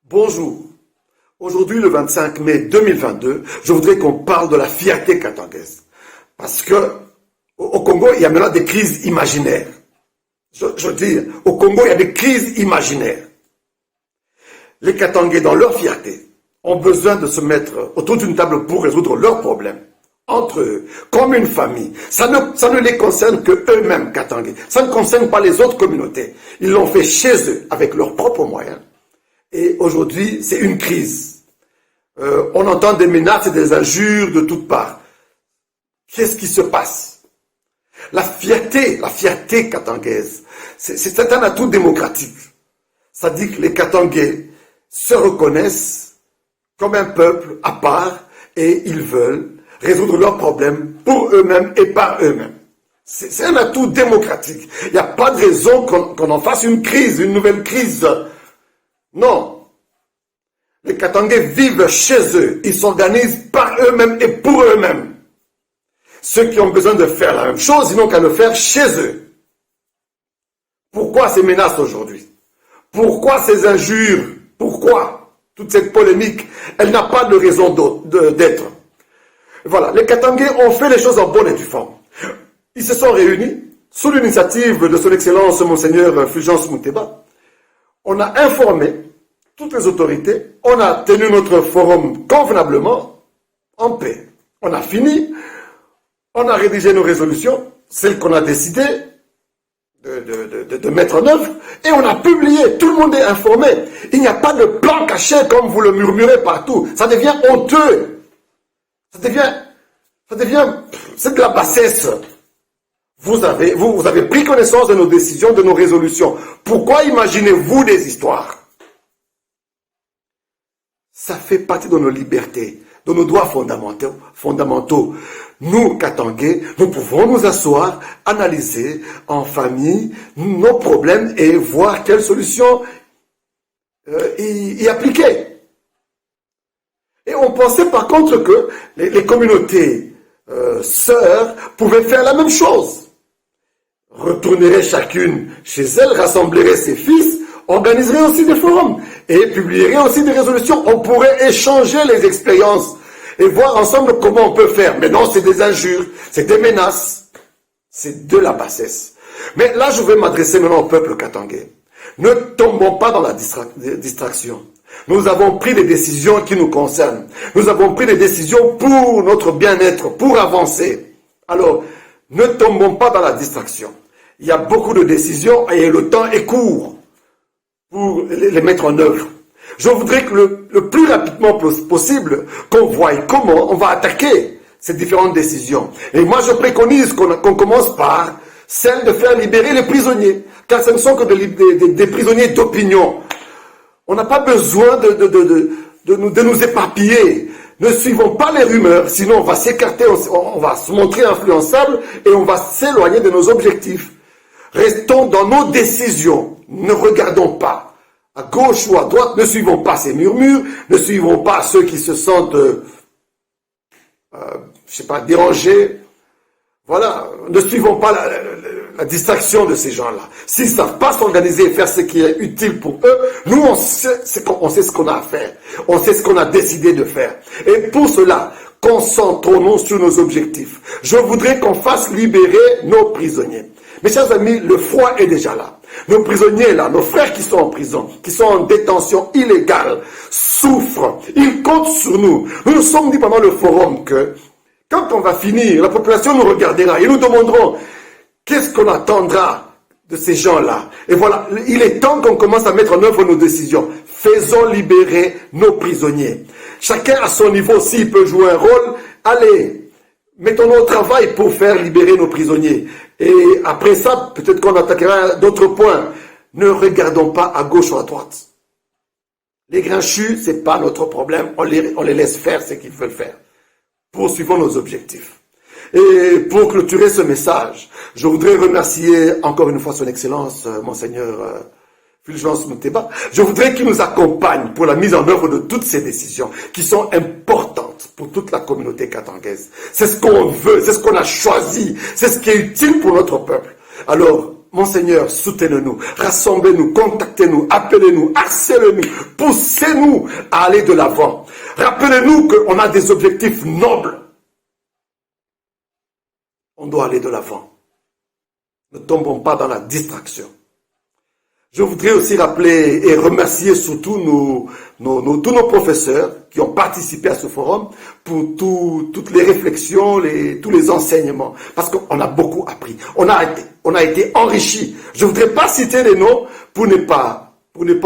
Bonjour. Aujourd'hui, le 25 mai 2022, je voudrais qu'on parle de la fierté katangaise. Parce que au Congo, il y a maintenant des crises imaginaires. Je dis, au Congo, il y a des crises imaginaires. Les Katangais, dans leur fierté, ont besoin de se mettre autour d'une table pour résoudre leurs problèmes. Entre eux, comme une famille. Ça ne les concerne que eux-mêmes, Katangais. Ça ne concerne pas les autres communautés. Ils l'ont fait chez eux, avec leurs propres moyens. Et aujourd'hui, c'est une crise. On entend des menaces et des injures de toutes parts. Qu'est-ce qui se passe? La fierté katangaise, c'est un atout démocratique. Ça dit que les Katangais se reconnaissent comme un peuple à part et ils veulent résoudre leurs problèmes pour eux-mêmes et par eux-mêmes. C'est un atout démocratique. Il n'y a pas de raison qu'on en fasse une crise, une nouvelle crise. Non. Les Katangais vivent chez eux. Ils s'organisent par eux-mêmes et pour eux-mêmes. Ceux qui ont besoin de faire la même chose, ils n'ont qu'à le faire chez eux. Pourquoi ces menaces aujourd'hui? Pourquoi ces injures? Pourquoi toute cette polémique? Elle n'a pas de raison d'être. Voilà, les Katangais ont fait les choses en bonne et due forme. Ils se sont réunis sous l'initiative de son Excellence Monseigneur Fulgence Moutéba. On a informé toutes les autorités, on a tenu notre forum convenablement, en paix. On a fini, on a rédigé nos résolutions, celles qu'on a décidé de mettre en œuvre, et on a publié, tout le monde est informé. Il n'y a pas de plan caché comme vous le murmurez partout. Ça devient honteux. C'est de la bassesse. Vous avez pris connaissance de nos décisions, de nos résolutions. Pourquoi imaginez-vous des histoires? Ça fait partie de nos libertés, de nos droits fondamentaux. Nous, Katangais, nous pouvons nous asseoir, analyser en famille nos problèmes et voir quelles solutions y appliquer. Et on pensait par contre que les communautés sœurs pouvaient faire la même chose. Retourneraient chacune chez elle, rassembleraient ses fils, organiserait aussi des forums et publierait aussi des résolutions. On pourrait échanger les expériences et voir ensemble comment on peut faire. Mais non, c'est des injures, c'est des menaces, c'est de la bassesse. Mais là, je vais m'adresser maintenant au peuple katangais. Ne tombons pas dans la distraction. Nous avons pris des décisions qui nous concernent. Nous avons pris des décisions pour notre bien-être, pour avancer. Alors, ne tombons pas dans la distraction. Il y a beaucoup de décisions et le temps est court pour les mettre en œuvre. Je voudrais que le plus rapidement possible, qu'on voie comment on va attaquer ces différentes décisions. Et moi, je préconise qu'on commence par celle de faire libérer les prisonniers, car ce ne sont que des prisonniers d'opinion. On n'a pas besoin de nous éparpiller. Ne suivons pas les rumeurs, sinon on va s'écarter, on va se montrer influençable et on va s'éloigner de nos objectifs. Restons dans nos décisions. Ne regardons pas à gauche ou à droite. Ne suivons pas ces murmures. Ne suivons pas ceux qui se sentent, dérangés. Voilà. Ne suivons pas la distraction de ces gens-là. S'ils ne savent pas s'organiser et faire ce qui est utile pour eux, nous, on sait ce qu'on a à faire. On sait ce qu'on a décidé de faire. Et pour cela, concentrons-nous sur nos objectifs. Je voudrais qu'on fasse libérer nos prisonniers. Mes chers amis, le froid est déjà là. Nos prisonniers là, nos frères qui sont en prison, qui sont en détention illégale, souffrent. Ils comptent sur nous. Nous nous sommes dit pendant le forum que quand on va finir, la population nous regardera et nous demanderont qu'est-ce qu'on attendra de ces gens-là. Et voilà, il est temps qu'on commence à mettre en œuvre nos décisions. Faisons libérer nos prisonniers. Chacun à son niveau, s'il peut jouer un rôle, allez, mettons-nous au travail pour faire libérer nos prisonniers. Et après ça, peut-être qu'on attaquera d'autres points. Ne regardons pas à gauche ou à droite. Les grinchus, c'est pas notre problème. On les laisse faire ce qu'ils veulent faire. Poursuivons nos objectifs. Et pour clôturer ce message, je voudrais remercier encore une fois son Excellence, Monseigneur Fulgence Moutéba. Je voudrais qu'il nous accompagne pour la mise en œuvre de toutes ces décisions qui sont importantes pour toute la communauté katangaise. C'est ce qu'on veut, c'est ce qu'on a choisi, c'est ce qui est utile pour notre peuple. Alors, Monseigneur, soutenez-nous, rassemblez-nous, contactez-nous, appelez-nous, harcelez-nous, poussez-nous à aller de l'avant. Rappelez-nous qu'on a des objectifs nobles. On doit aller de l'avant. Ne tombons pas dans la distraction. Je voudrais aussi rappeler et remercier surtout tous nos professeurs qui ont participé à ce forum pour toutes les réflexions, tous les enseignements, parce qu'on a beaucoup appris. On a été enrichis. Je ne voudrais pas citer les noms pour ne pas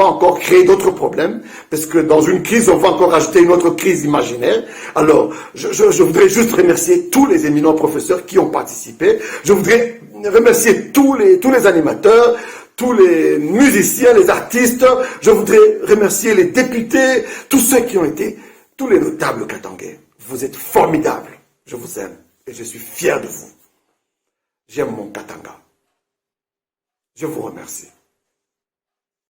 encore créer d'autres problèmes, parce que dans une crise, on va encore ajouter une autre crise imaginaire. Alors, je voudrais juste remercier tous les éminents professeurs qui ont participé. Je voudrais remercier tous les animateurs, tous les musiciens, les artistes. Je voudrais remercier les députés, tous ceux qui ont été, tous les notables katangais. Vous êtes formidables. Je vous aime et je suis fier de vous. J'aime mon Katanga. Je vous remercie.